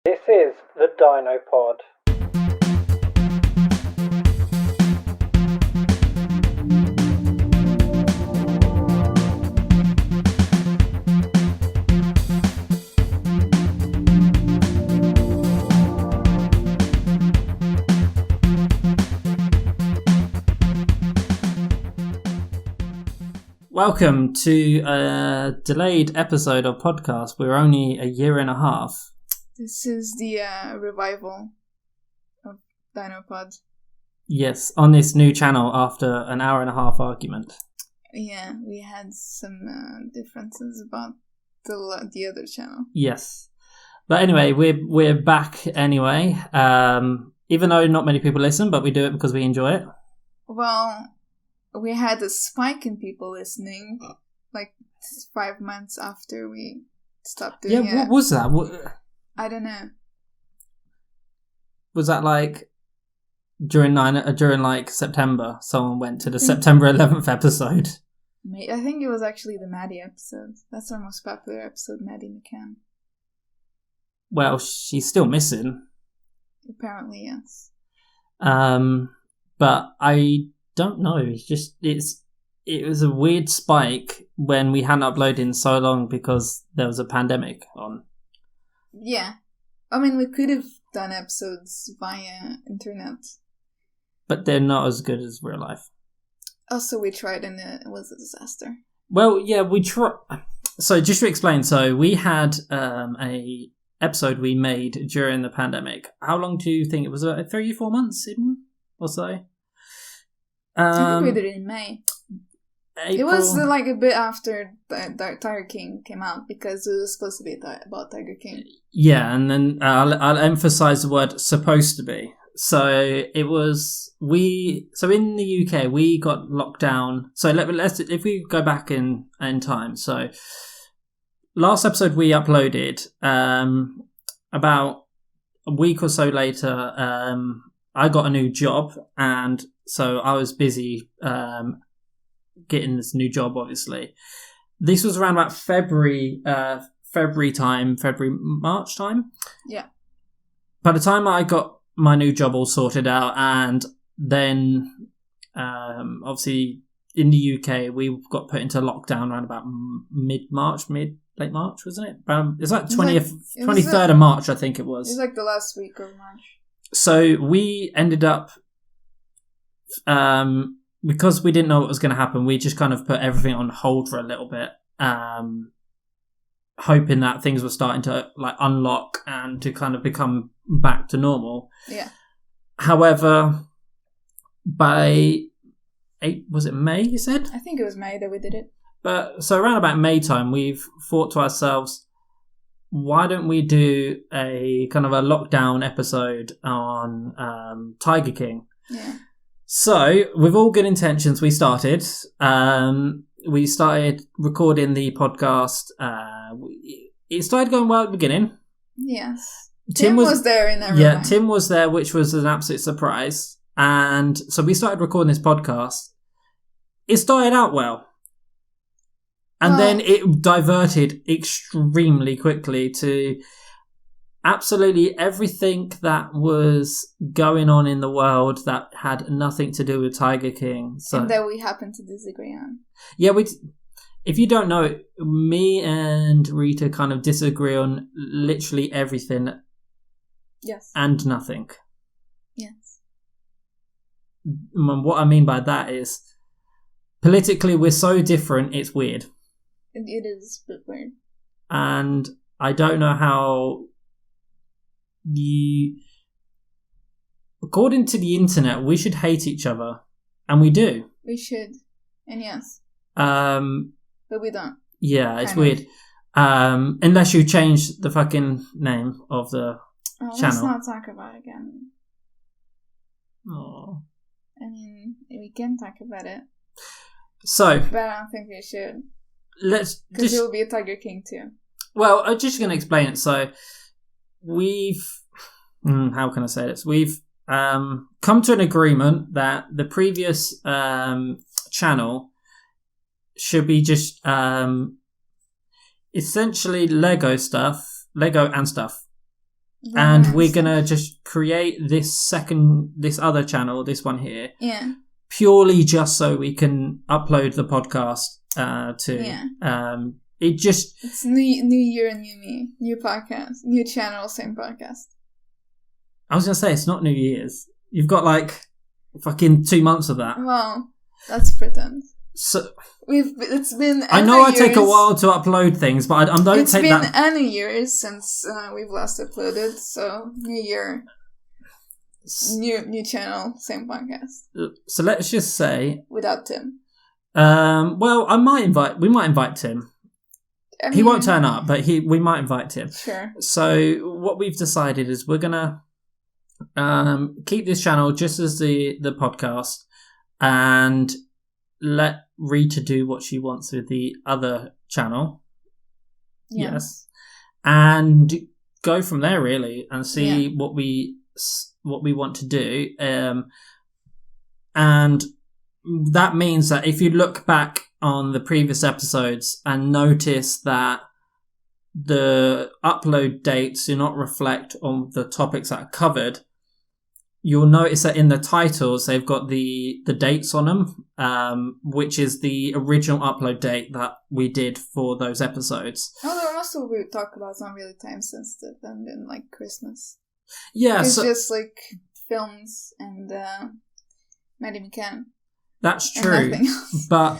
This is the DinoPod. Welcome to a delayed episode of podcast. We're only a year and a half. This is the revival of DinoPod. Yes, on this new channel after an hour and a half argument. Yeah, we had some differences about the other channel. Yes. But anyway, we're back anyway. Even though not many people listen, but we do it because we enjoy it. Well, we had a spike in people listening, like 5 months after we stopped doing it. Yeah, what was that? I don't know. Was that like during like September? Someone went to the September 11th episode. I think it was actually the Maddie episode. That's our most popular episode, Maddie McCann. Well, she's still missing. Apparently, yes. But I don't know. It was a weird spike when we hadn't uploaded in so long because there was a pandemic on. Yeah. I mean, we could have done episodes via internet. But they're not as good as real life. Also, we tried and it was a disaster. Well, yeah, we tried. So, just to explain, we had a episode we made during the pandemic. How long do you think it was? 3 or 4 months in or so? I think we did it in May. April. It was like a bit after Tiger King came out because it was supposed to be about Tiger King. Yeah, and then I'll emphasize the word "supposed to be." So it was So in the UK, we got locked down. So let's if we go back in time. So last episode we uploaded about a week or so later. I got a new job, and so I was busy getting this new job, obviously. This was around about February, March time. Yeah. By the time I got my new job all sorted out, and then obviously in the UK we got put into lockdown around about late March, wasn't it? It's like 23rd of March, I think it was. It was like the last week of March. So we ended up, because we didn't know what was going to happen, we just kind of put everything on hold for a little bit, hoping that things were starting to like unlock and to kind of become back to normal. Yeah. However, by was it May, you said? I think it was May that we did it. But so around about May time, we've thought to ourselves, why don't we do a kind of a lockdown episode on Tiger King? Yeah. So, with all good intentions, we started. We started recording the podcast. It started going well at the beginning. Yes. Tim was there in everything. Yeah, Tim was there, which was an absolute surprise. And so we started recording this podcast. It started out well. And then it diverted extremely quickly to absolutely everything that was going on in the world that had nothing to do with Tiger King. So, and that we happen to disagree on. Yeah, if you don't know, me and Rita kind of disagree on literally everything. Yes. And nothing. Yes. And what I mean by that is, politically we're so different, it's weird. It is a bit weird. And I don't know how according to the internet, we should hate each other. And we do. We should. And yes. But we don't. Yeah, it's weird. Unless you change the fucking name of the channel. Let's not talk about it again. Oh. I mean, we can talk about it. So. But I don't think we should. Because it will be a Tiger King too. Well, I'm just going to explain it. So, we've... how can I say this? We've come to an agreement that the previous channel should be just essentially Lego and stuff. And we're gonna just create this other channel, this one here, purely just so we can upload the podcast to. It's new year, new me, new podcast, new channel, same podcast. I was gonna say it's not New Year's. You've got like fucking 2 months of that. Well, let's pretend. So it's been. I know I take a while to upload things, but I don't take that. It's been any years since we've last uploaded. So new year, new channel, same podcast. So let's just say without Tim. Well, we might invite Tim. I mean, he won't turn up, but we might invite him. Sure. So what we've decided is we're gonna keep this channel just as the podcast, and let Rita do what she wants with the other channel. Yeah. Yes. And go from there really and see what we want to do. And that means that if you look back on the previous episodes and notice that the upload dates do not reflect on the topics that are covered, you'll notice that in the titles they've got the dates on them, which is the original upload date that we did for those episodes. Although most of what we talk about is not really time sensitive, and in like Christmas. Yeah, it's just like films and Maddie McCann. That's true, but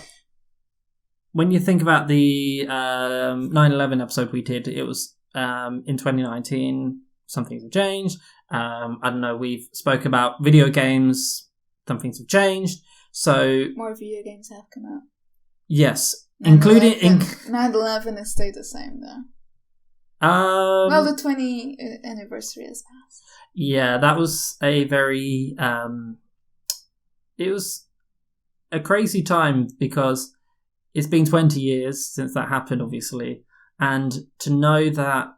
when you think about the 9/11 episode we did, it was in 2019. Some things have changed. I don't know. We've spoke about video games. Some things have changed. So more video games have come out. Yes, 9/11, including 9/11 has stayed the same though. Well, the 20th anniversary has passed. Yeah, that was a very. It was a crazy time because it's been 20 years since that happened, obviously, and to know that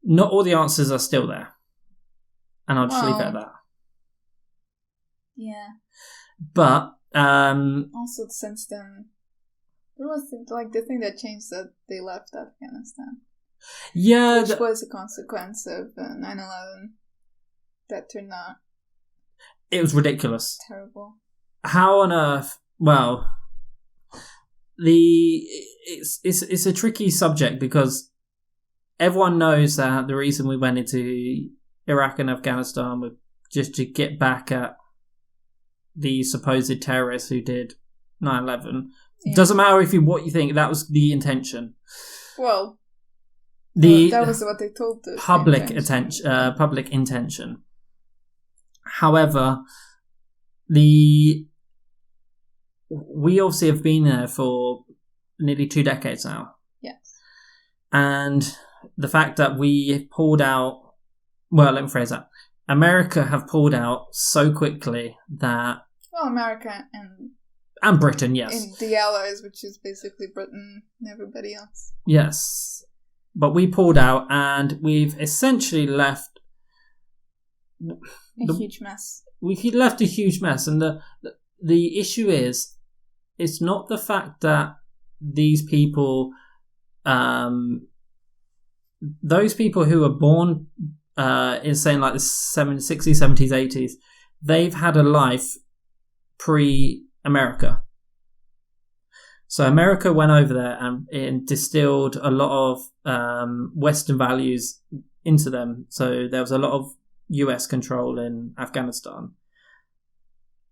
not all the answers are still there, and I'll just leave it at that. Yeah, but also since then, there was like the thing that changed that they left Afghanistan. Yeah, which was a consequence of 9/11. That turned out. It was ridiculous. Terrible. How on earth? Well, it's a tricky subject because everyone knows that the reason we went into Iraq and Afghanistan was just to get back at the supposed terrorists who did 9/11. Yeah. Doesn't matter what you think. That was the intention. Well, that was what they told us. Public intention. However, we obviously have been there for nearly 2 decades now. Yes. And the fact that we pulled out, well, let me phrase that. America have pulled out so quickly that... Well, America and Britain, yes. And the Allies, which is basically Britain and everybody else. Yes. But we pulled out and we've essentially left... a huge mess. We left a huge mess, and the issue is, it's not the fact that these people, those people who were born in saying like the 60s, 70s, 80s, they've had a life pre-America. So America went over there and distilled a lot of Western values into them. So there was a lot of US control in Afghanistan.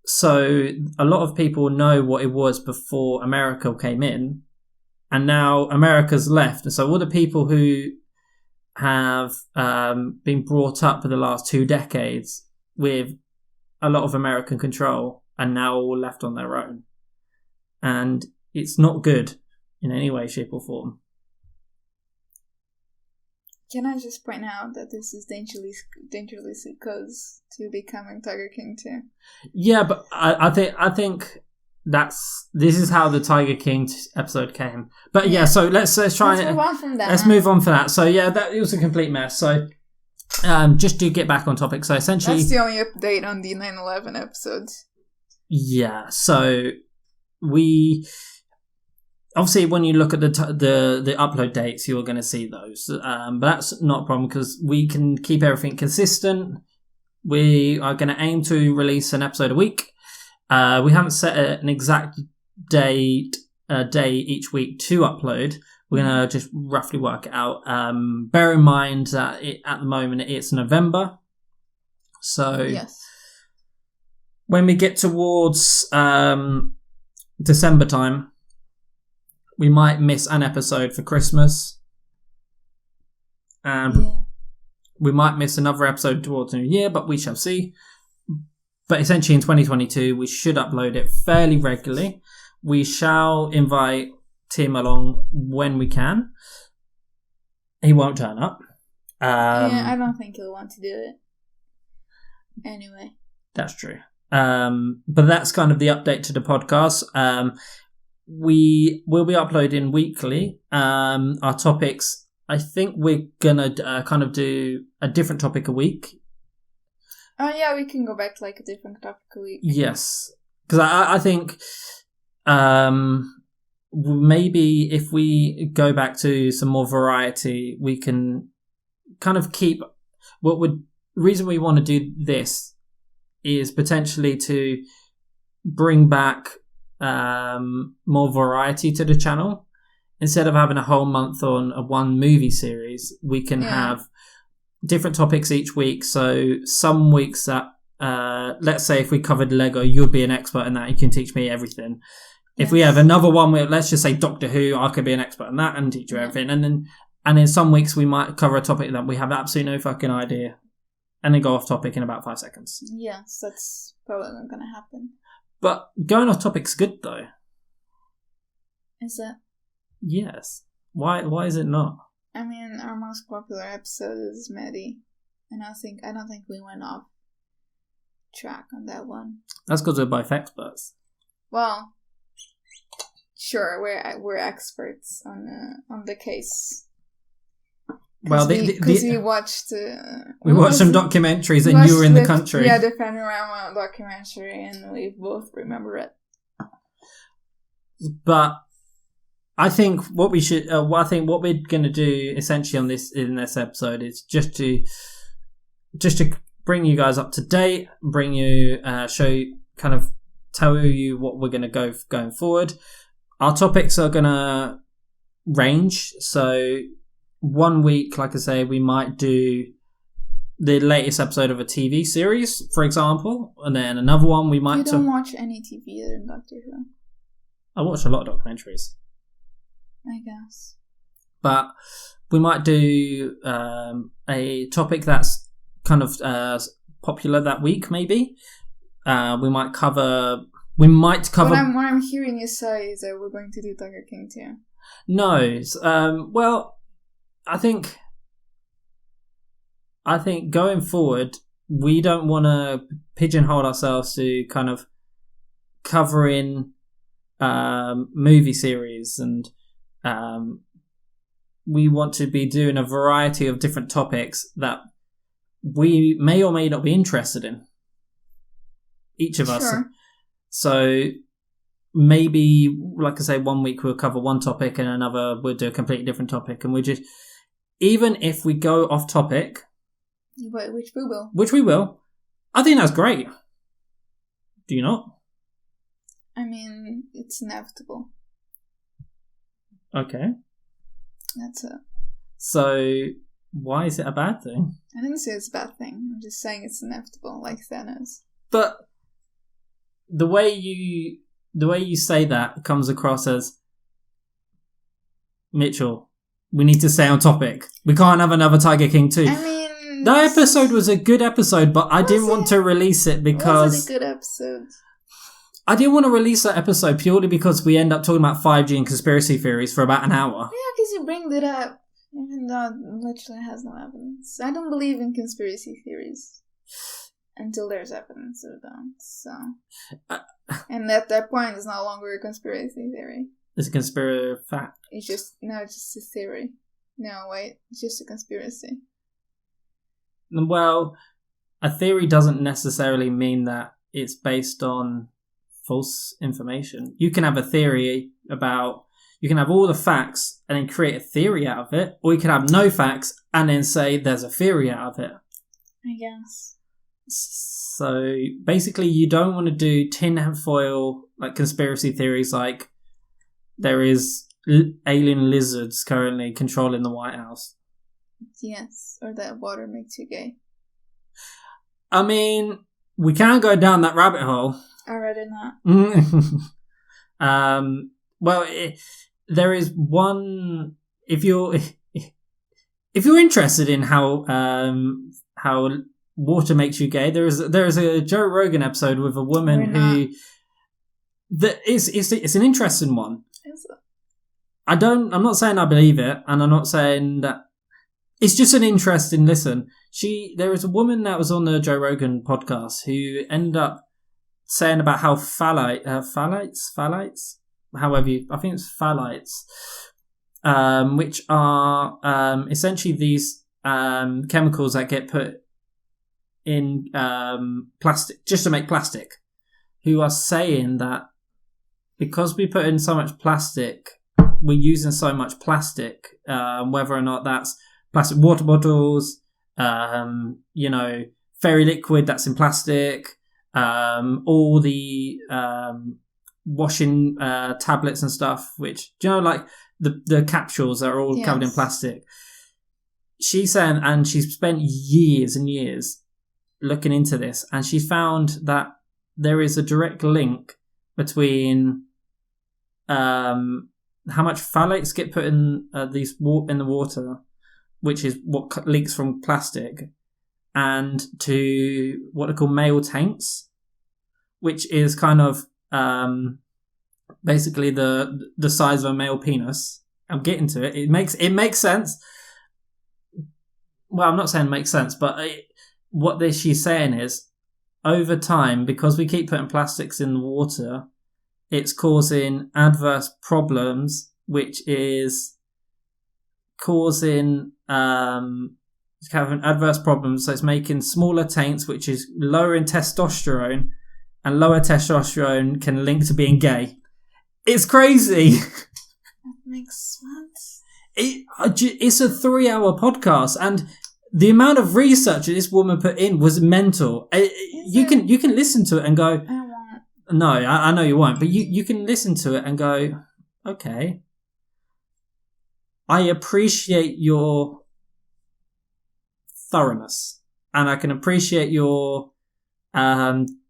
So a lot of people know what it was before America came in, and now America's left. And so all the people who have been brought up for the last 2 decades with a lot of American control are now all left on their own. And it's not good in any way, shape or form. Can I just point out that this is dangerously close to becoming Tiger King 2? Yeah, but I think this is how the Tiger King episode came. But yeah, so let's try and move on from that. Let's move on from that. So yeah, it was a complete mess. So just to get back on topic, so essentially that's the only update on the 9/11 episodes. Yeah, so obviously, when you look at the upload dates, you're going to see those. But that's not a problem because we can keep everything consistent. We are going to aim to release an episode a week. We haven't set an exact day each week to upload. We're going to just roughly work it out. Bear in mind that at the moment it's November. So Yes. When we get towards December time, we might miss an episode for Christmas. And we might miss another episode towards New Year, but we shall see. But essentially in 2022, we should upload it fairly regularly. We shall invite Tim along when we can. He won't turn up. I don't think he'll want to do it. Anyway. That's true. But that's kind of the update to the podcast. We will be uploading weekly. Our topics, I think we're going to kind of do a different topic a week. Oh, yeah, we can go back to like a different topic a week. Yes. Because I think maybe if we go back to some more variety, we can kind of keep... The reason we want to do this is potentially to bring back more variety to the channel. Instead of having a whole month on a one movie series, we can have different topics each week. So some weeks that, let's say if we covered Lego, you'd be an expert in that. You can teach me everything. If we have another one where, let's just say Doctor Who, I could be an expert in that and teach you everything. And then some weeks we might cover a topic that we have absolutely no fucking idea. And then go off topic in about 5 seconds. Yes, that's probably not going to happen. But going off topic's good though. Is it? Yes. Why is it not? I mean, our most popular episode is Maddie. And I don't think we went off track on that one. That's because we're both experts. Well, sure, we're experts on the case. Well, because we watched... we watched some documentaries and you were in the country. Yeah, the Panorama documentary, and we both remember it. But I think what we should... what we're going to do essentially in this episode is just to bring you guys up to date, bring you, show you, kind of tell you what we're going to go going forward. Our topics are going to range, so... One week, like I say, we might do the latest episode of a TV series, for example, and then another one we might... You don't watch any TV other than Doctor Who? I watch a lot of documentaries. I guess. But we might do a topic that's kind of popular that week, maybe. We might cover... What I'm hearing you say is that we're going to do Tiger King too. No. Well... I think going forward, we don't want to pigeonhole ourselves to kind of covering movie series, and we want to be doing a variety of different topics that we may or may not be interested in, each of us. So maybe, like I say, one week we'll cover one topic and another we'll do a completely different topic, and we just... Even if we go off topic... Which we will. Which we will. I think that's great. Do you not? I mean, it's inevitable. Okay. That's it. So, why is it a bad thing? I didn't say it's a bad thing. I'm just saying it's inevitable, like Thanos. But the way you say that comes across as... Mitchell... We need to stay on topic. We can't have another Tiger King 2. I mean... That episode was a good episode, but I didn't want to release it because... Was it a good episode? I didn't want to release that episode purely because we end up talking about 5G and conspiracy theories for about an hour. Yeah, because you bring it up, even though it literally has no evidence. I don't believe in conspiracy theories until there's evidence of them, so... and at that point, it's no longer a conspiracy theory. It's a conspiracy fact. It's just a theory. No, wait, it's just a conspiracy. Well, a theory doesn't necessarily mean that it's based on false information. You can have a theory about, You can have all the facts and then create a theory out of it, or you can have no facts and then say there's a theory out of it. I guess. So basically, you don't want to do tinfoil like conspiracy theories, like there is alien lizards currently controlling the White House. Yes, or that water makes you gay. I mean, we can't go down that rabbit hole. I'd rather not. Well, there is one. If you're interested in how water makes you gay, there is a Joe Rogan episode with a woman who it's an interesting one. Is it? I'm not saying I believe it, and I'm not saying that. It's just an interesting listen. There was a woman that was on the Joe Rogan podcast who ended up saying about how phthalates, I think it's phthalates, which are essentially these chemicals that get put in plastic just to make plastic, who are saying that because we put in so much plastic, we're using so much plastic, whether or not that's plastic water bottles, fairy liquid that's in plastic, all the washing tablets and stuff, which, like the capsules that are all covered in plastic. She's saying, and she's spent years and years looking into this, and she found that there is a direct link between how much phthalates get put in in the water, which is what leaks from plastic, and to what are called male taints, which is kind of basically the size of a male penis. I'm getting to it. It makes sense. Well, I'm not saying it makes sense, but what she's saying is, over time, because we keep putting plastics in the water, it's causing adverse problems, which is causing adverse problems. So it's making smaller taints, which is lowering testosterone, and lower testosterone can link to being gay. It's crazy. That makes sense. It's a 3-hour podcast, and the amount of research that this woman put in was mental. You can listen to it and go, I won't. No, I know you won't, but you can listen to it and go, okay, I appreciate your thoroughness, and I can appreciate your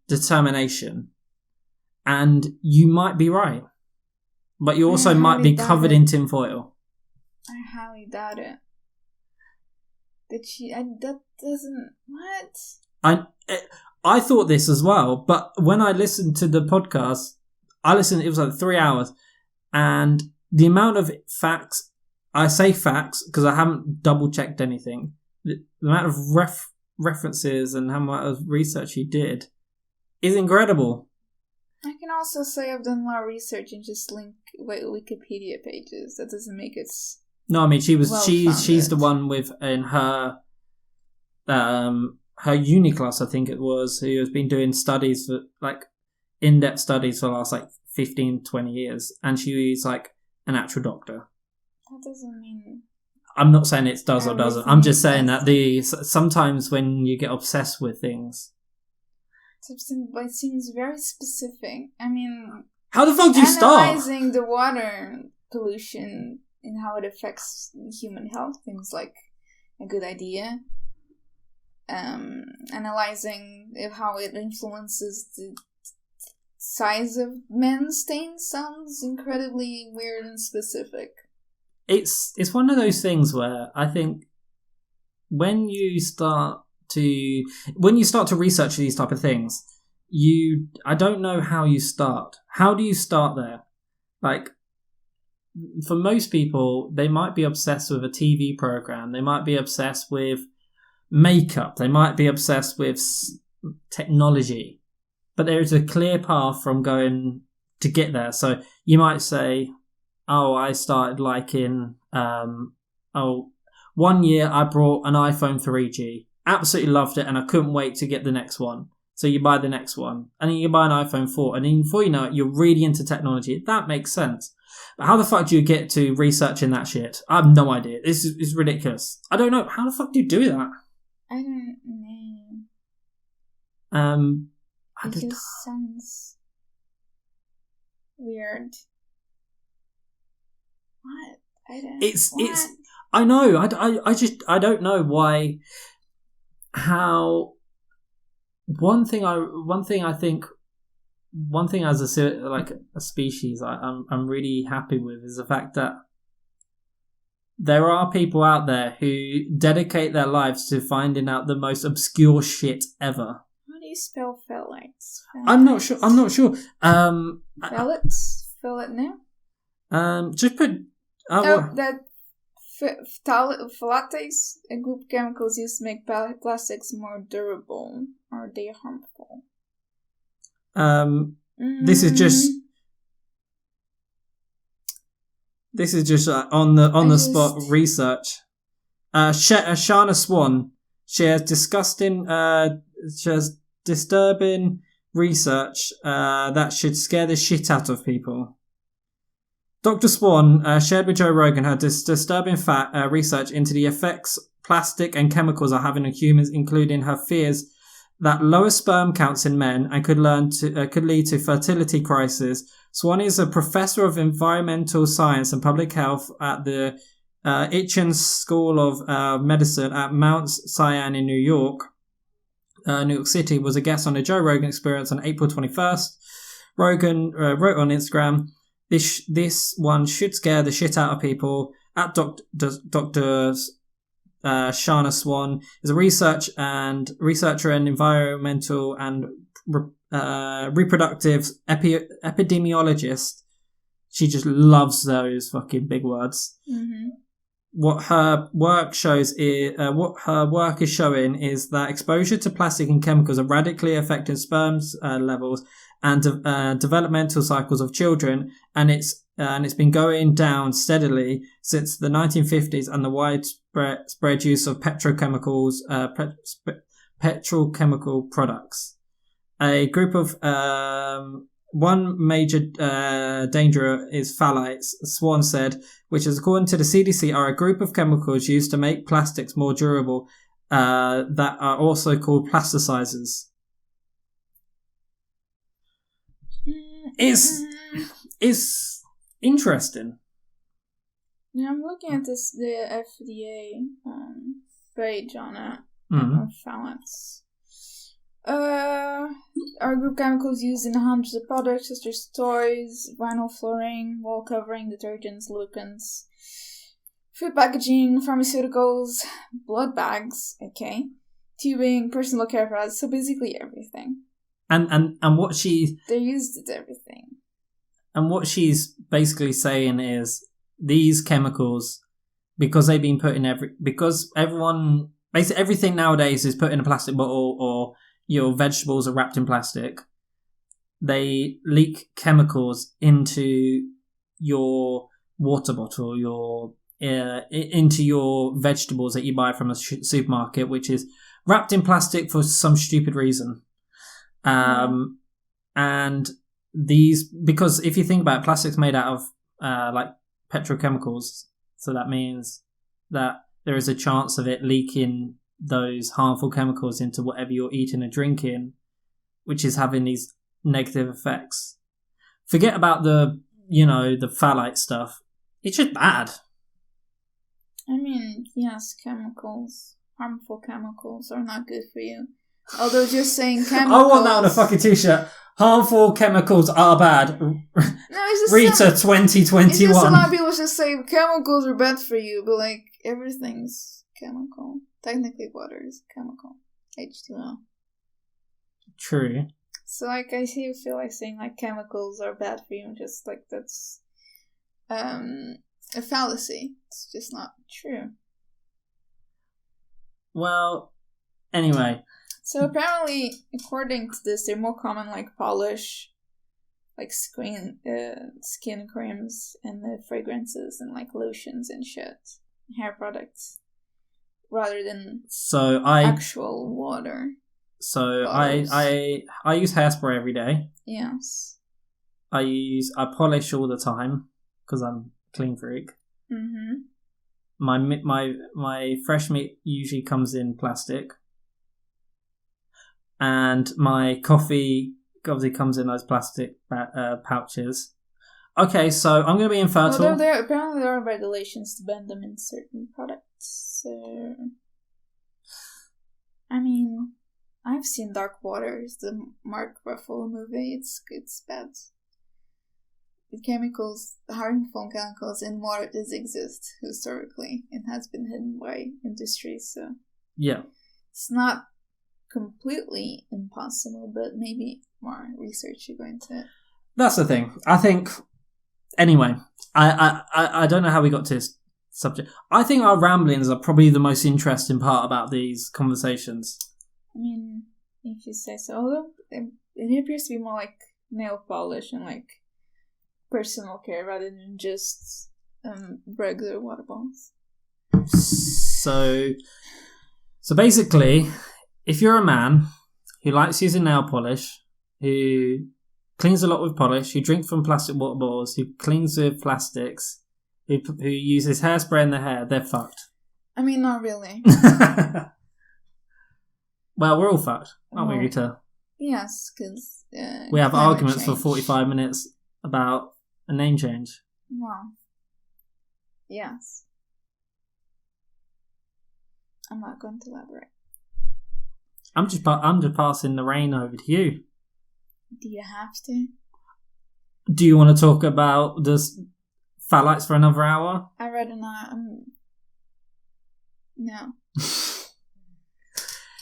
determination, and you might be right, but you also might be covered in tinfoil. I highly doubt it. That doesn't... What? I thought this as well, but when I listened to the podcast, it was like 3 hours, and the amount of facts, I say facts because I haven't double checked anything, the amount of references and how much research he did is incredible. I can also say I've done a lot of research and just link Wikipedia pages. That doesn't make it... No, I mean, she's the one with in her uni class, I think it was, who has been doing studies for like in-depth studies for the last 15, 20 years, and she's like an actual doctor. That doesn't mean... I'm not saying it does or doesn't. I'm just saying that sometimes when you get obsessed with things, it seems very specific. I mean, how the fuck do you start analyzing the water pollution and how it affects human health? Seems like a good idea. Analyzing how it influences the size of men's stains sounds incredibly weird and specific. It's one of those things where I think when you start to research these type of things, I don't know how you start. How do you start there? Like, for most people, they might be obsessed with a TV program. They might be obsessed with makeup. They might be obsessed with technology. But there is a clear path from going to get there. So you might say, oh, I started liking... 1 year I brought an iPhone 3G. Absolutely loved it, and I couldn't wait to get the next one. So you buy the next one. And then you buy an iPhone 4. And then before you know it, you're really into technology. That makes sense. But how the fuck do you get to researching that shit? I have no idea. This is ridiculous. I don't know. How the fuck do you do that? I don't know. It just sounds weird. What? It's. I know. I don't know why. How. One thing as a species I'm really happy with is the fact that there are people out there who dedicate their lives to finding out the most obscure shit ever. How do you spell phthalates? I'm not sure. Phthalates? Phthalates? Just put. That phthalates, a group of chemicals used to make plastics more durable. Are they harmful? This is just on the spot research. Shana Swan shares disturbing research that should scare the shit out of people. Dr. Swan shared with Joe Rogan her disturbing research into the effects plastic and chemicals are having on humans, including her fears that lower sperm counts in men and could lead to fertility crisis. Swan is a professor of environmental science and public health at the Itchen School of Medicine at Mount Sinai in New York City. Was a guest on the Joe Rogan Experience on April 21st. Rogan wrote on Instagram, "This one should scare the shit out of people." At Dr. Shana Swan is a researcher in environmental and reproductive epidemiologist. She just loves those fucking big words. Mm-hmm. What her work is showing is that exposure to plastic and chemicals are radically affecting sperm levels and developmental cycles of children, and it's been going down steadily since the 1950s and the widespread use of petrochemical products. A group of one major danger is phthalates, Swan said, which is, according to the CDC, are a group of chemicals used to make plastics more durable that are also called plasticizers. It's interesting. Yeah, I'm looking at the FDA page on it. Phthalates. Are group chemicals used in hundreds of products such as toys, vinyl flooring, wall covering, detergents, lubricants, food packaging, pharmaceuticals, blood bags, tubing, personal care products, so basically everything. And what they're used at everything. And what she's basically saying is these chemicals, because they've been put in because everyone, basically everything nowadays is put in a plastic bottle or your vegetables are wrapped in plastic. They leak chemicals into your water bottle, into your vegetables that you buy from a supermarket, which is wrapped in plastic for some stupid reason. And these, because if you think about it, plastic's made out of like petrochemicals, so that means that there is a chance of it leaking those harmful chemicals into whatever you're eating and drinking, which is having these negative effects. Forget about the phthalate stuff. It's just bad. I mean, yes, harmful chemicals are not good for you. Although just saying chemicals... I want that on a fucking t-shirt. Harmful chemicals are bad. No, it's just Rita 2021. It's just a lot of people just say chemicals are bad for you, but like everything's chemical. Technically water is chemical. H2O. True. So like I feel like saying like chemicals are bad for you, just like that's a fallacy. It's just not true. Well, anyway. So apparently, according to this, they're more common like polish, like skin creams and the fragrances and like lotions and shit, hair products, rather than actual water. So I use hairspray every day. Yes. I polish all the time because I'm a clean freak. Mm-hmm. My fresh meat usually comes in plastic, and my coffee obviously comes in those plastic pouches. Okay, so I'm going to be infertile. Well, apparently there are regulations to ban them in certain products. So, I mean, I've seen Dark Waters, the Mark Ruffalo movie. It's bad. The chemicals, harmful chemicals in water does exist historically and has been hidden by industry. So yeah, it's not completely impossible, but maybe more research should go into it. That's the thing. I think. Anyway, I don't know how we got to this subject. I think our ramblings are probably the most interesting part about these conversations. I mean, if you say so. Although it appears to be more like nail polish and like personal care rather than just regular water bottles. So basically, if you're a man who likes using nail polish, who cleans a lot with polish, who drinks from plastic water bottles, who cleans with plastics, who uses hairspray in their hair, they're fucked. I mean, not really. Well, we're all fucked, aren't we, Rita? Yes, because we have arguments for 45 minutes about a name change. Well, yes. I'm not going to elaborate. I'm just passing the reign over to you. Do you have to? Do you want to talk about the phthalates for another hour? I rather not. No.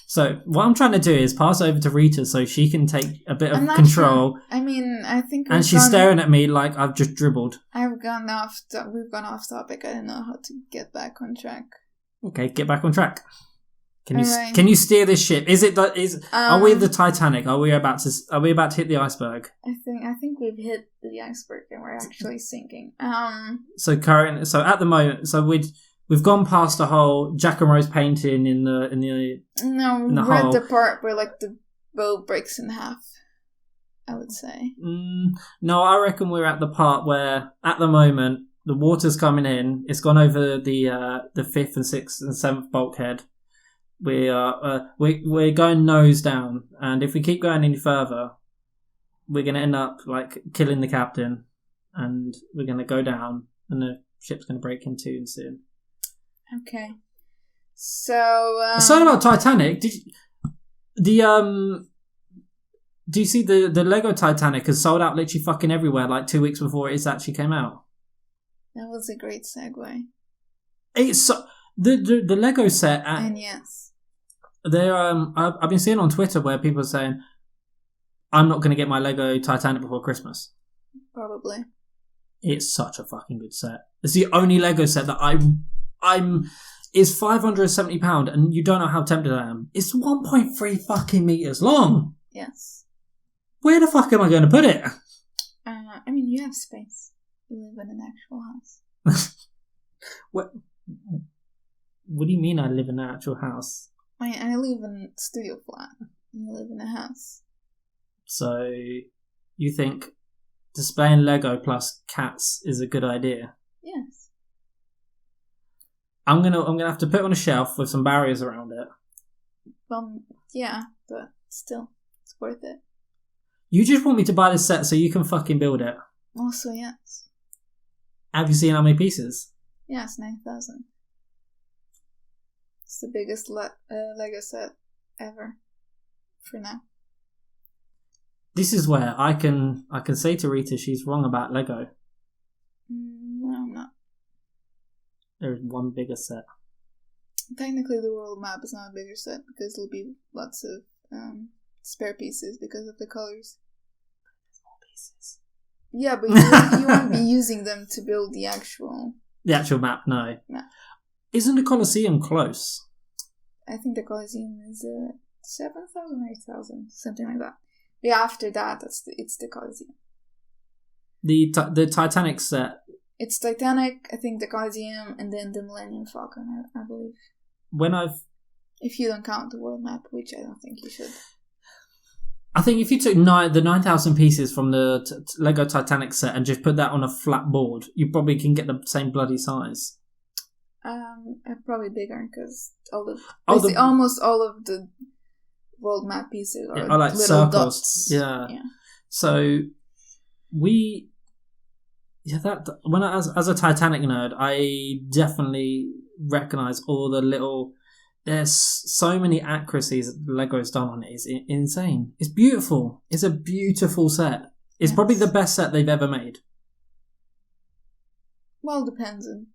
So what I'm trying to do is pass over to Rita so she can take a bit of control. Sure. I mean, I think. And she's staring at me like I've just dribbled. We've gone off topic. I don't know how to get back on track. Okay, get back on track. Can you steer this ship? Are we the Titanic? Are we about to hit the iceberg? I think we've hit the iceberg and we're actually sinking. So at the moment, we've gone past the whole Jack and Rose painting in the we're at the part where like the boat breaks in half, I would say. No, I reckon we're at the part where at the moment the water's coming in. It's gone over the fifth and sixth and seventh bulkhead. We're going nose down, and if we keep going any further, we're going to end up like killing the captain, and we're going to go down, and the ship's going to break in two soon. Okay. So aside about Titanic, do you see the Lego Titanic has sold out literally fucking everywhere like 2 weeks before it actually came out? That was a great segue. It's the Lego set, and yes. I've been seeing on Twitter where people are saying, I'm not going to get my Lego Titanic before Christmas. Probably. It's such a fucking good set. It's the only Lego set that I'm is £570, and you don't know how tempted I am. It's 1.3 fucking meters long. Yes. Where the fuck am I going to put it? I mean, you have space. You live in an actual house. What do you mean I live in an actual house? I live in a studio flat. You live in a house. So, you think displaying Lego plus cats is a good idea? Yes. I'm gonna have to put it on a shelf with some barriers around it. Yeah, but still, it's worth it. You just want me to buy this set so you can fucking build it? Also, yes. Have you seen how many pieces? Yes, 9,000. It's the biggest Lego set ever. For now. This is where I can say to Rita she's wrong about Lego. No, I'm not. There's one bigger set. Technically, the world map is not a bigger set because there'll be lots of spare pieces because of the colors. Small pieces. Yeah, but you won't be using them to build the actual map. No. No. Isn't the Colosseum close? I think the Colosseum is 7,000 or 8,000, something like that. Yeah, after that, it's the Colosseum. The Titanic set. It's Titanic, I think the Colosseum, and then the Millennium Falcon, I believe. If you don't count the world map, which I don't think you should. I think if you took the 9,000 pieces from the Lego Titanic set and just put that on a flat board, you probably can get the same bloody size. Probably bigger because almost all of the world map pieces are like little circles. dots. Yeah. So when as a Titanic nerd, I definitely recognize all the little. There's so many accuracies that Lego's done on it. It's insane. It's beautiful. It's a beautiful set. It's probably the best set they've ever made. Well, depends on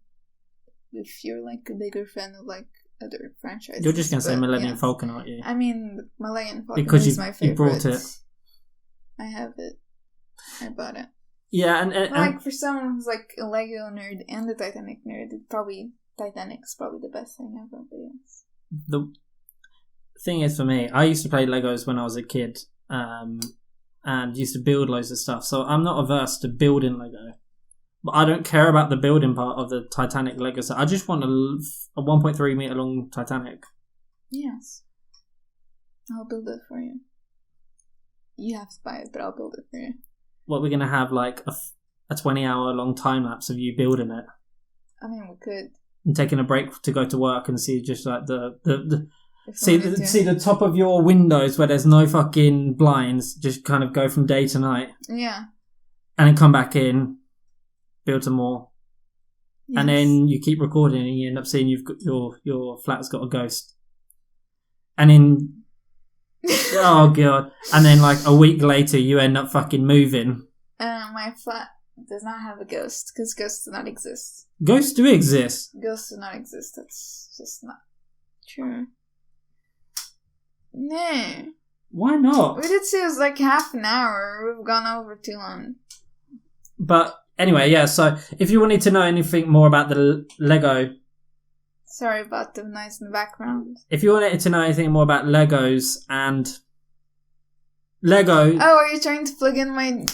if you're like a bigger fan of like other franchises. You're just going to say Millennium Falcon, aren't you? I mean, Millennium Falcon because is my favorite. You brought it. I have it. I bought it. Yeah, and for someone who's like a Lego nerd and a Titanic nerd, Titanic's probably the best thing ever. But yes. The thing is, for me, I used to play Legos when I was a kid, and used to build loads of stuff. So I'm not averse to building Lego. But I don't care about the building part of the Titanic Lego set. I just want a 1.3 meter long Titanic. Yes. I'll build it for you. You have to buy it, but I'll build it for you. What, we're going to have like a 20-hour long time lapse of you building it? I mean, we could. And taking a break to go to work and see just like see the top of your windows where there's no fucking blinds, just kind of go from day to night. Yeah. And then come back in. Build some more, yes. And then you keep recording, and you end up seeing you've got your flat's got a ghost, and then oh god, and then like a week later you end up fucking moving. My flat does not have a ghost because ghosts do not exist. Ghosts do exist. Ghosts do not exist. That's just not true. No. Why not? We did say it was like half an hour. We've gone over too long. But. Anyway, yeah, so if you wanted to know anything more about the Lego... Sorry about the noise in the background. If you wanted to know anything more about Legos and... Lego... Oh, are you trying to plug in my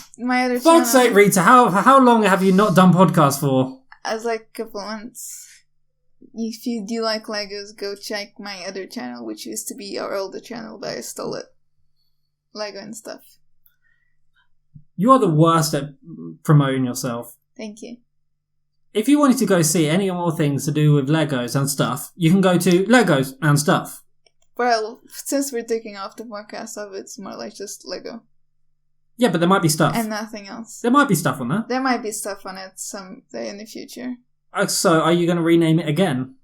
other channel? Fuck's sake, Rita, how long have you not done podcasts for? I was like a couple months. If you do like Legos, go check my other channel, which used to be our older channel, but I stole it. Lego and stuff. You are the worst at promoting yourself. Thank you. If you wanted to go see any more things to do with Legos and stuff, you can go to Legos and Stuff. Well, since we're taking off the podcast of it, it's more like just Lego. Yeah, but there might be stuff. And nothing else. There might be stuff on there. There might be stuff on it someday in the future. So, are you going to rename it again?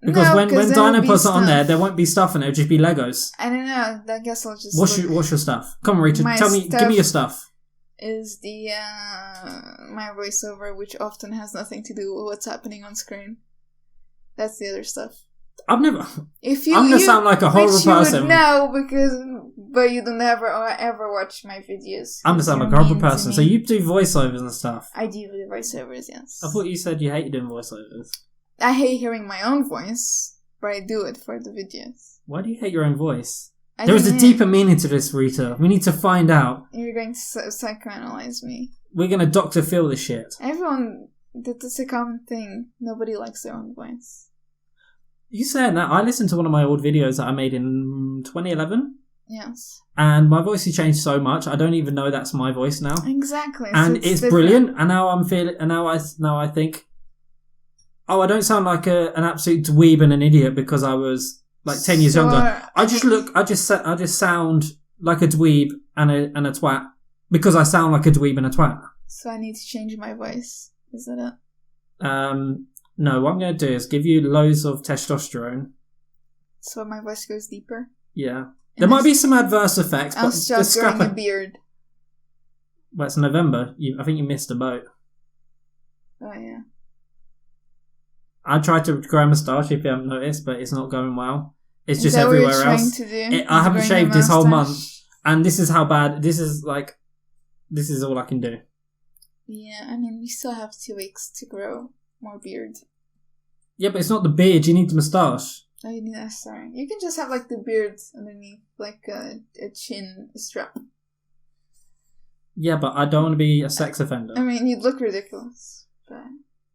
Because no, when DinoPod puts it on there won't be stuff in it. It'll just be Legos. I don't know. I guess I'll just... What's your stuff? Come on, Richard. Give me your stuff. Is the my voiceover, which often has nothing to do with what's happening on screen. That's the other stuff. I've never... I'm going to sound like a horrible person. No, but you don't ever watch my videos. I'm going to sound like a horrible person. So you do voiceovers and stuff. I do the voiceovers, yes. I thought you said you hated doing voiceovers. I hate hearing my own voice, but I do it for the videos. Why do you hate your own voice? There is a deeper meaning to this, Rita. We need to find out. You're going to psychoanalyze me. We're going to Dr. Phil this shit. Everyone, that's a common thing. Nobody likes their own voice. You saying that? I listened to one of my old videos that I made in 2011. Yes. And my voice has changed so much, I don't even know that's my voice now. Exactly. And so it's brilliant. And now I'm feeling. And now I think, oh, I don't sound like an absolute dweeb and an idiot because I was like 10 years younger. I just sound like a dweeb and a twat because I sound like a dweeb and a twat. So I need to change my voice. Is that it? No, what I'm going to do is give you loads of testosterone. So my voice goes deeper? Yeah. There might be some adverse effects, but I'll start growing a beard. Well, it's November. I think you missed a boat. Oh, yeah. I tried to grow a moustache, if you haven't noticed, but it's not going well. It's just that everywhere what you're else. Trying to do? I haven't shaved this whole month, and this is how bad. This is all I can do. Yeah, I mean, we still have 2 weeks to grow more beard. Yeah, but it's not the beard. You need the moustache. Oh, you need that. Sorry, you can just have like the beard underneath, like a chin strap. Yeah, but I don't want to be a sex offender. I mean, you'd look ridiculous, but.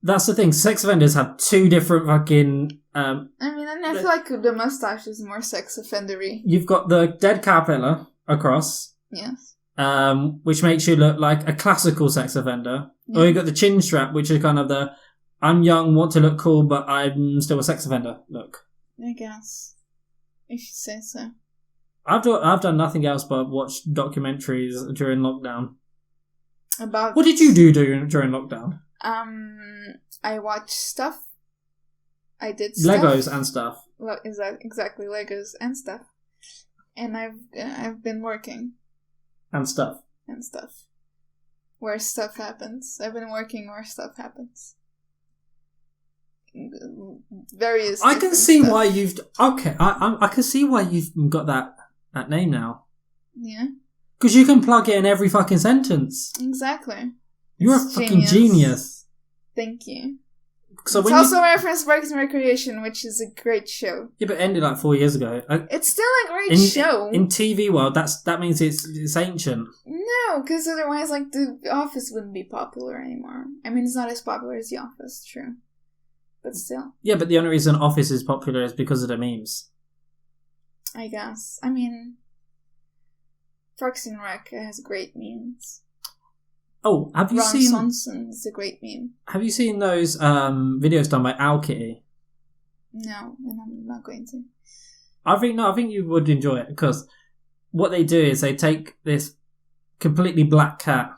That's the thing. Sex offenders have 2 different fucking... I mean, and I feel like the mustache is more sex offendery. You've got the dead caterpillar, across. Yes. Which makes you look like a classical sex offender. Yeah. Or you got the chin strap, which is kind of the I'm young, want to look cool, but I'm still a sex offender look. I guess. If you say so. I've done nothing else but watch documentaries during lockdown. About... What did you do during lockdown? I watched stuff. I did stuff. Legos and stuff. Exactly, Legos and stuff. And I've been working. And stuff. Where stuff happens. I've been working where stuff happens. Various. I can see stuff. why you've. Okay, I can see why you've got that name now. Yeah. Because you can plug it in every fucking sentence. Exactly. You're a fucking genius. Thank you. So it's also referenced Parks and Recreation, which is a great show. Yeah, but it ended like 4 years ago. It's still a great show. In TV world, that means it's ancient. No, because otherwise, like, The Office wouldn't be popular anymore. I mean, it's not as popular as The Office, true. But still. Yeah, but the only reason Office is popular is because of the memes. I guess. I mean, Parks and Rec has great memes. Oh, have you seen... Ron Swanson is a great meme. Have you seen those videos done by Owl Kitty? No, and I'm not going to. I think you would enjoy it, because what they do is they take this completely black cat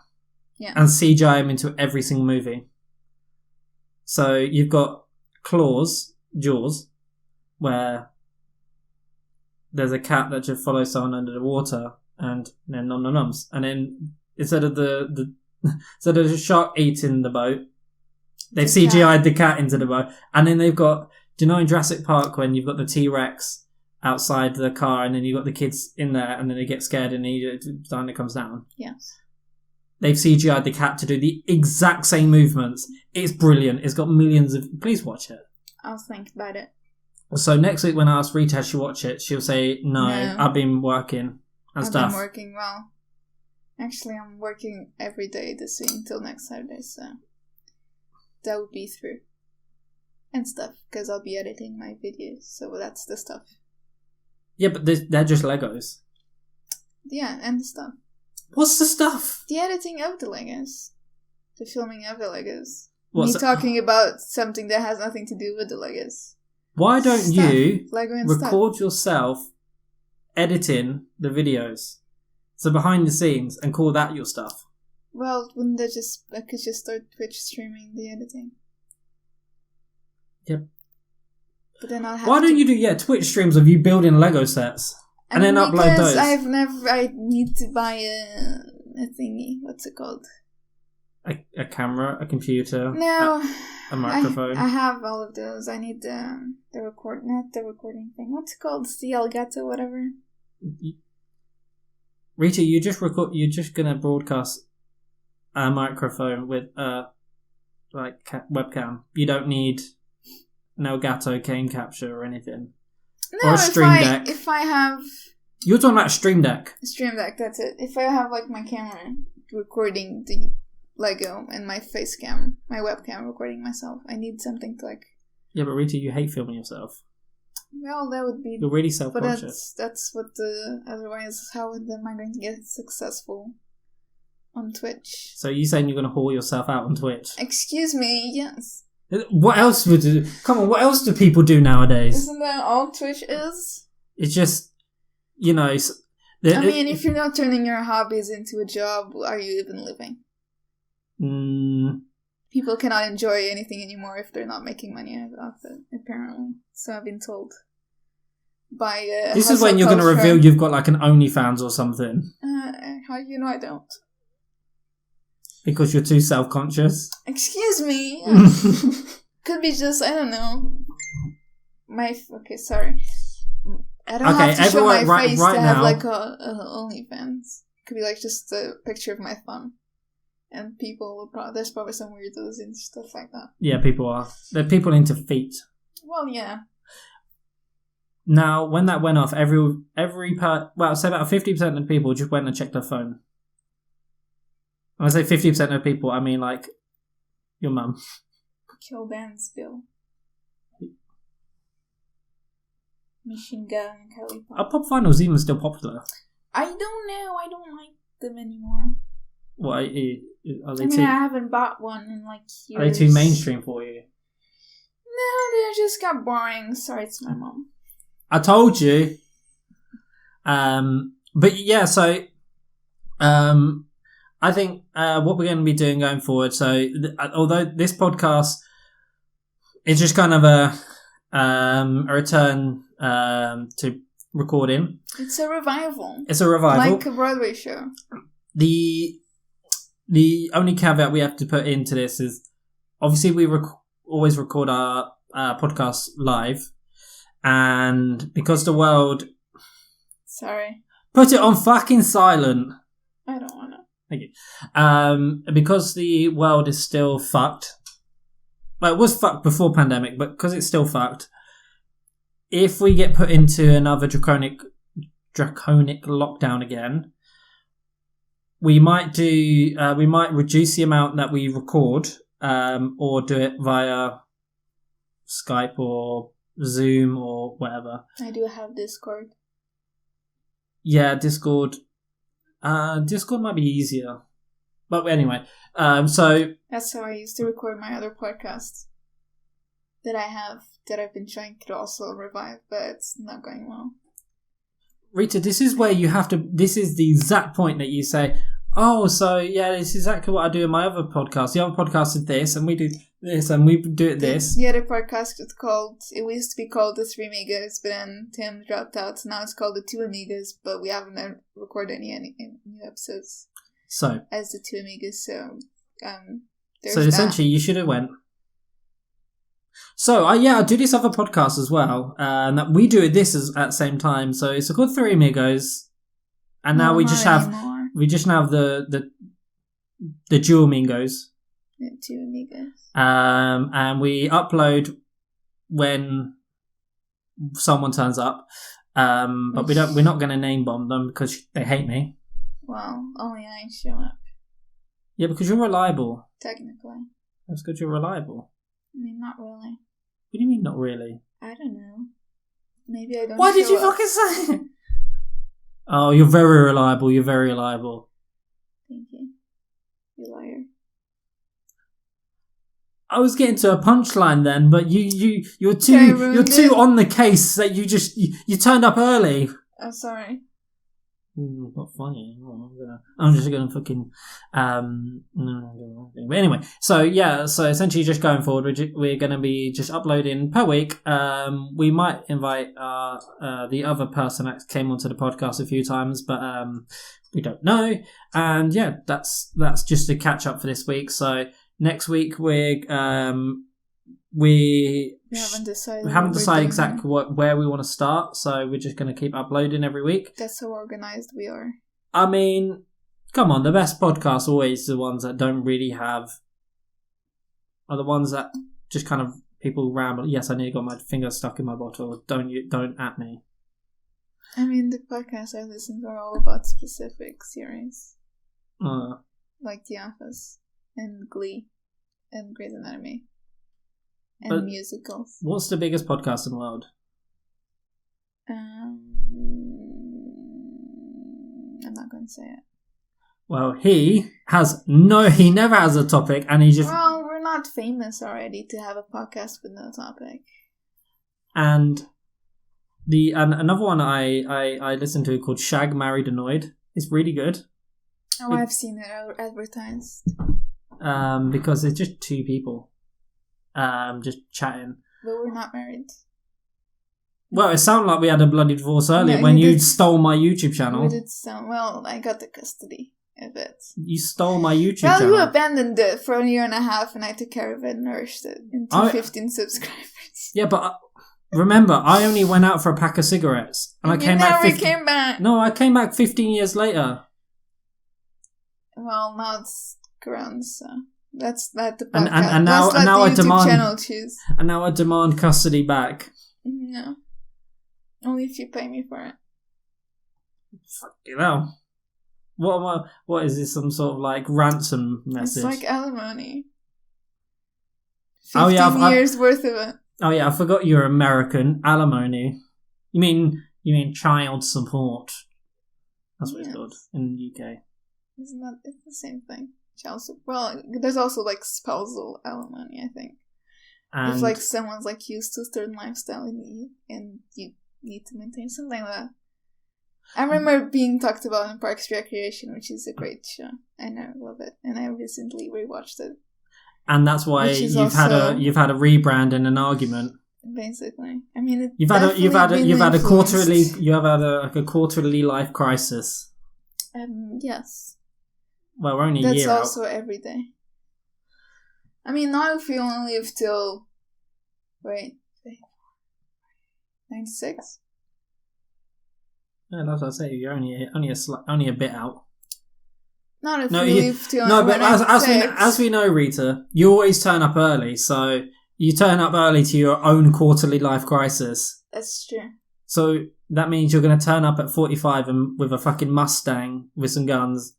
and CGI him into every single movie. So you've got Jaws, where there's a cat that just follows someone under the water, and then nom-nom-noms. And then instead of the shark eating the boat, they've CGI'd the cat into the boat. And then they've got, do you know in Jurassic Park when you've got the T-Rex outside the car and then you've got the kids in there and then they get scared and it comes down? Yes. They've CGI'd the cat to do the exact same movements. It's brilliant. It's got millions of... Please watch it. I'll think about it. So next week when I ask Rita has she watch it, she'll say, no, I've been working and stuff. I've been working well. Actually, I'm working every day this week until next Saturday, so that will be through. And stuff, because I'll be editing my videos, so that's the stuff. Yeah, but they're just Legos. Yeah, and the stuff. What's the stuff? The editing of the Legos. The filming of the Legos. Me talking about something that has nothing to do with the Legos. Why don't you record yourself editing the videos? So behind the scenes, and call that your stuff. Well, I could just start Twitch streaming the editing. Yep. But then I'll have Why don't you do Twitch streams of you building Lego sets and then upload those? I need to buy a thingy. What's it called? A camera, a computer, no, a microphone. I have all of those. I need not the recording thing. What's it called? The Elgato, whatever. Rita, you're just gonna broadcast a microphone with webcam. You don't need an Elgato cane capture or anything. No, or a Stream Deck. If I have... You're talking about a Stream Deck. Stream Deck, that's it. If I have my camera recording the Lego and my my webcam recording myself, I need something to Yeah, but Rita, you hate filming yourself. Well, that would be... You're really self-conscious. But that's what otherwise, how am I going to get successful on Twitch? So you saying you're going to haul yourself out on Twitch? Excuse me, yes. What else would you do? Come on, what else do people do nowadays? Isn't that all Twitch is? It's just, if you're not turning your hobbies into a job, are you even living? People cannot enjoy anything anymore if they're not making money off it, apparently. So I've been told. This is when you're going to reveal you've got an OnlyFans or something. How do you know I don't? Because you're too self-conscious? Excuse me! Could be just, I don't know. Okay, sorry. I don't have to show my face to have a OnlyFans. Could be just a picture of my thumb. And people will there's probably some weirdos and stuff like that. Yeah, people are. They're people into feet. Well, yeah. Now, when that went off, I'd say about 50% of people just went and checked their phone. When I say 50% of people, I mean your mum. Kill Dan's Bill. Machine Gun and Kelly Pop. Are pop vinyls even still popular? I don't know. I don't like them anymore. What are they? I haven't bought one in like years. Are they too mainstream for you? No, they just got boring. Sorry, it's my mom. I told you. But yeah, so I think what we're going to be doing going forward. So although this podcast is just kind of a return to recording, it's a revival. It's a revival, like a Broadway show. The only caveat we have to put into this is obviously we always record our podcast live, and because the world. Sorry. Put it on fucking silent. I don't want to. Thank you. Because the world is still fucked. Well, it was fucked before pandemic, but because it's still fucked, if we get put into another draconic lockdown again, we might reduce the amount that we record, or do it via Skype or Zoom or whatever. I do have Discord. Yeah, Discord. Discord might be easier. But anyway, so... That's how I used to record my other podcasts that I've been trying to also revive, but it's not going well. Rita, this is where you have to... This is the exact point that you say, oh, so yeah, this is exactly what I do in my other podcast. The other podcast is this, and we do this, and we do it this. The other podcast was called... It used to be called The Three Amigas, but then Tim dropped out, so now it's called The Two Amigas, but we haven't recorded any new episodes. So... As The Two Amigas, so... So essentially, you should have went... So, I do this other podcast as well, and that we do this at the same time, so it's called Three Amigos, and now we just have... Anymore. We just now have the Dual Amigos. The Two Amigos. And we upload when someone turns up. But we're not going to name bomb them because they hate me. Well, only I show up. Yeah, because you're reliable. Technically. That's because you're reliable. I mean, not really. What do you mean, not really? I don't know. Maybe I don't. Why did you fucking say it? Oh, you're very reliable. You're very reliable. Thank you. You liar. I was getting to a punchline then, but you're too on the case that you turned up early. I'm sorry. Not funny. I'm just gonna fucking but anyway, so yeah, so essentially just going forward, we're gonna be just uploading per week. We might invite the other person that came onto the podcast a few times, but we don't know. And yeah, that's just a catch up for this week. So next week we haven't decided exactly where we want to start, so we're just going to keep uploading every week. That's how organized we are. I mean, come on, the best podcasts are always the ones that don't really have... are the ones that just kind of people ramble. Yes, I nearly got my finger stuck in my bottle. Don't at me. I mean, the podcasts I listen to are all about specific series. Like The Office, and Glee, and Grey's Anatomy. And musicals. What's the biggest podcast in the world? I'm not going to say it. Well, he never has a topic, and he just... Well, we're not famous already to have a podcast with no topic. And another one I listened to called Shag, Married, Annoyed. It's really good. Oh, I've seen it advertised. Because it's just two people. Just chatting. But we're not married. Well, it sounded like we had a bloody divorce earlier when you stole my YouTube channel. We did sound... Well, I got the custody of it. You stole my YouTube channel. Well, you abandoned it for a year and a half, and I took care of it and nourished it into 15 subscribers. Yeah, but remember, I only went out for a pack of cigarettes, and I came back. Came back. No, I came back 15 years later. Well, now it's grown, so... That's not the podcast. And now I demand channel choose. And now I demand custody back. No, only if you pay me for it. Fucking hell! What is this? Some sort of like ransom message? It's like alimony. 15 years worth of it. Oh yeah, I forgot you're American. Alimony. You mean child support? That's what it's called in the UK. Isn't that? It's the same thing. Well, there's also like spousal alimony, I think. And if like someone's like used to a certain lifestyle and you need to maintain something like that. I remember being talked about in Parks and Recreation, which is a great show, and I love it. And I recently rewatched it. And that's why you've had a rebrand and an argument. Basically, I mean, you've had a quarterly life crisis. Yes. Well, we're only a year out. That's also every day. I mean, not if you only live till 96. Yeah, that's what I say. You're only a bit out. Not if you live till but as we know, Rita, you always turn up early. So you turn up early to your own quarterly life crisis. That's true. So that means you're going to turn up at 45 and with a fucking Mustang with some guns.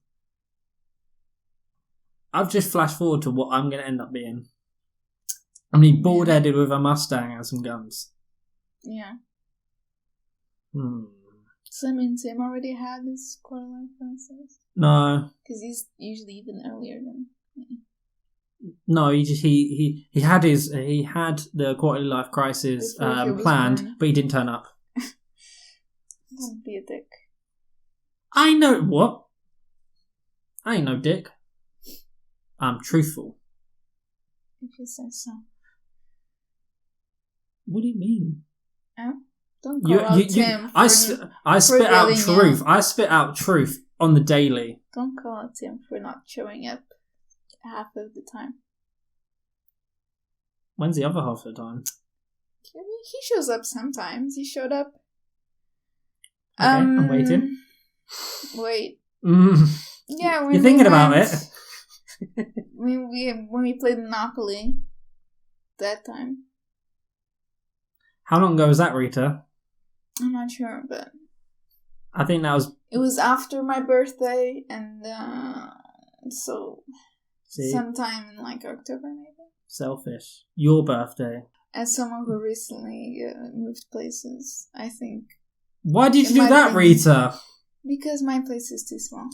I've just flashed forward to what I'm going to end up being. I mean, bald-headed with a Mustang and some guns. Yeah. So, I mean, Tim already had his quarter-life crisis? No. Because he's usually even earlier than me. No, he had the quarterly life crisis planned, but he didn't turn up. Don't be a dick. I know what? I ain't no dick. I'm truthful. If you say so. What do you mean? Don't call out Tim. I spit out truth. I spit out truth on the daily. Don't call out Tim for not showing up half of the time. When's the other half of the time? He shows up sometimes. He showed up. Okay, I'm waiting. Wait. Yeah, you're thinking about it. when we played Monopoly that time. How long ago was that, Rita? I'm not sure, but I think that was... It was after my birthday, and so sometime in like October maybe. Selfish. Your birthday. As someone who recently moved places, I think. Why did you do that, Rita? Because my place is too small.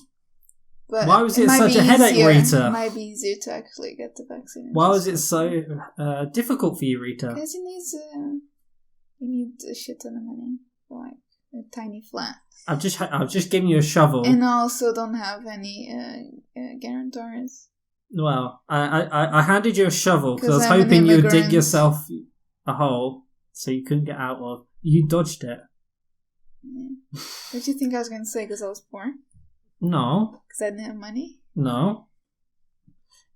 But why was it such a headache, Rita? It might be easier to actually get the vaccine. Why was it so difficult for you, Rita? Because you need a shit ton of money for like a tiny flat. I've just given you a shovel, and I also don't have any guarantors. Well, I handed you a shovel because I was hoping you'd dig yourself a hole so you couldn't get out of. You dodged it. Yeah. What do you think I was going to say? Because I was poor? No. Because I didn't have money? No.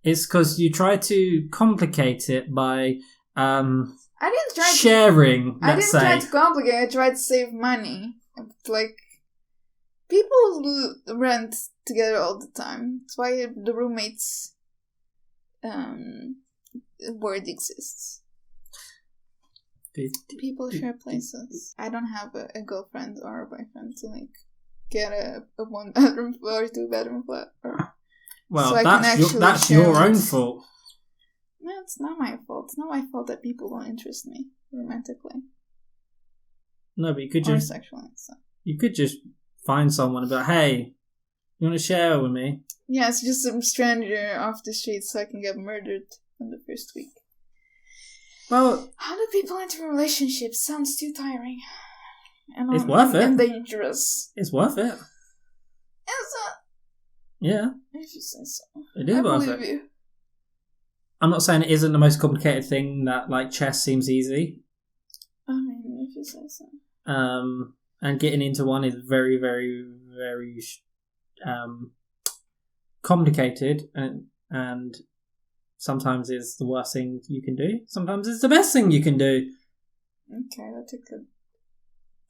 It's because you tried to complicate it by I didn't try sharing. I didn't try to complicate. I tried to save money. Like, people rent together all the time. That's why the roommates word exists. People share places. I don't have a girlfriend or a boyfriend to like get a 1-bedroom or 2-bedroom flat. Well, so that's your own fault. No, it's not my fault. It's not my fault that people don't interest me romantically. No, but you could just sexually. So. You could just find someone and be like, hey, you want to share with me? Yeah, it's just some stranger off the street so I can get murdered in the first week. Well, how do people enter relationships? Sounds too tiring. And it's worth it. And dangerous. It's worth it. Is it? Yeah. If you say so. It is worth it. You. I'm not saying it isn't the most complicated thing that, like, chess seems easy. I mean, if you say so. And getting into one is very, very, very complicated, and sometimes it's the worst thing you can do. Sometimes it's the best thing you can do. Okay, that took a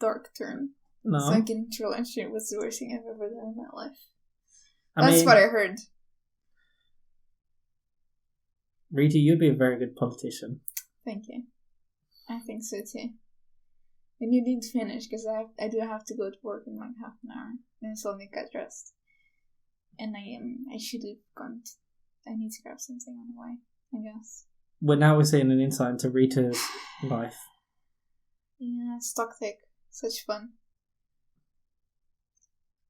dark turn. No. So getting into a relationship was the worst thing I've ever done in my life. That's what I heard. Rita, you'd be a very good politician. Thank you. I think so too. And you need to finish, because I do have to go to work in like half an hour. And it's only got dressed. And I should have gone. I need to grab something on the way, I guess. Well, now we're seeing an insight into Rita's life. Yeah, it's toxic. Such fun.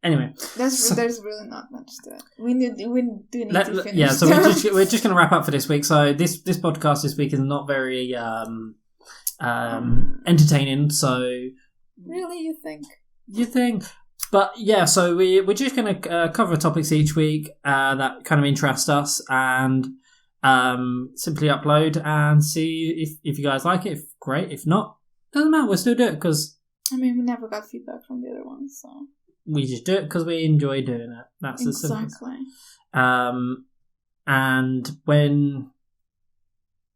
Anyway, there's really not much to it. We do need to finish. Yeah, so we're just going to wrap up for this week. So this podcast this week is not very entertaining. So really, you think? But yeah, so we're just going to cover topics each week that kind of interest us and simply upload and see if you guys like it. If great, if not, doesn't matter. We'll still do it because we never got feedback from the other ones, so we just do it because we enjoy doing it. That's exactly. And when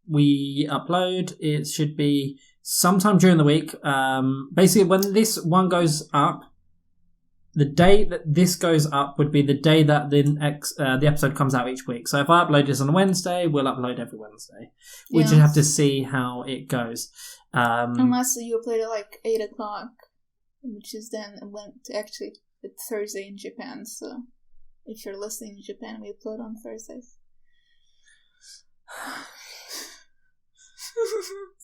we upload, it should be sometime during the week. Basically, when this one goes up, the day that this goes up would be the day that the episode comes out each week. So if I upload this on a Wednesday, we'll upload every Wednesday. We just have to see how it goes. Unless you upload at like 8 o'clock, which is then actually it's Thursday in Japan. So if you're listening in Japan, we upload on Thursdays.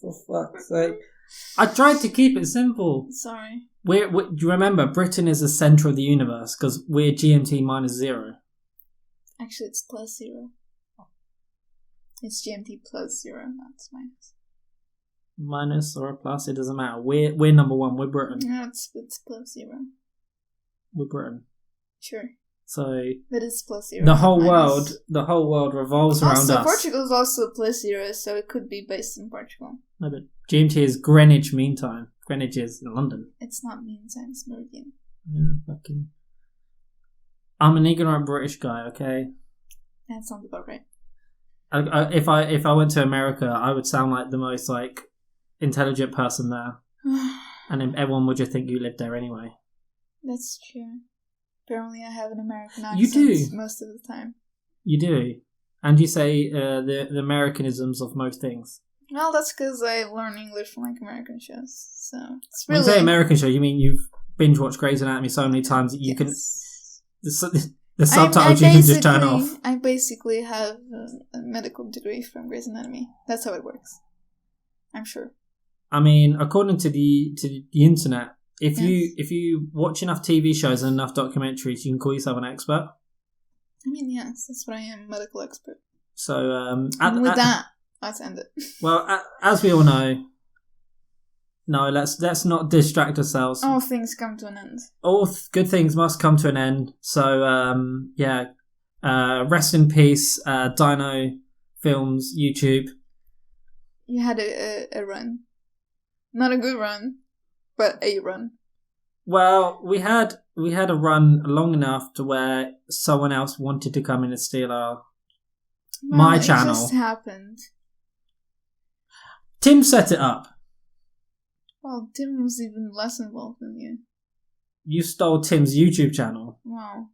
For fuck's sake. I tried to keep it simple. Sorry. Do you remember, Britain is the centre of the universe because we're GMT -0. Actually, it's +0. It's GMT +0, not minus. Minus or a plus, it doesn't matter. We're number one. We're Britain. No, it's +0. We're Britain. Sure. So that is +0. The whole world revolves around us. Portugal is also +0, so it could be based in Portugal. No, but GMT is Greenwich Mean Time. Greenwich is in London. It's not mean time, it's meridian. I'm an ignorant British guy, okay? That sounds about right. If I went to America, I would sound like the most intelligent person there, and then everyone would just think you lived there anyway. That's true. Apparently, I have an American accent. You do most of the time. You do, and you say the Americanisms of most things. Well, that's because I learn English from American shows. So it's really. When you say American show, you mean you've binge watched Grey's Anatomy so many times that you can. The subtitles you can just turn off. I basically have a medical degree from Grey's Anatomy. That's how it works. I'm sure. I mean, according to the internet, if you watch enough TV shows and enough documentaries, you can call yourself an expert. I mean, yes, that's what I am, medical expert. So, let's end it. Well, as we all know, no, let's not distract ourselves. All things come to an end. All good things must come to an end. So, rest in peace, Dino Films YouTube. You had a run. Not a good run, but a run. Well, we had a run long enough to where someone else wanted to come in and steal my channel. It just happened. Tim set it up. Well, Tim was even less involved than you. You stole Tim's YouTube channel. Wow.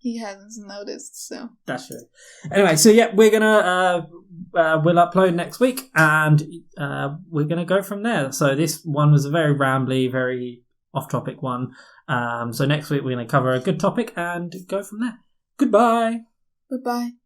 He hasn't noticed, so. That's true. Anyway, so yeah, we're gonna we'll upload next week, and we're gonna go from there. So this one was a very rambly, very off-topic one. So next week we're gonna cover a good topic and go from there. Goodbye. Goodbye.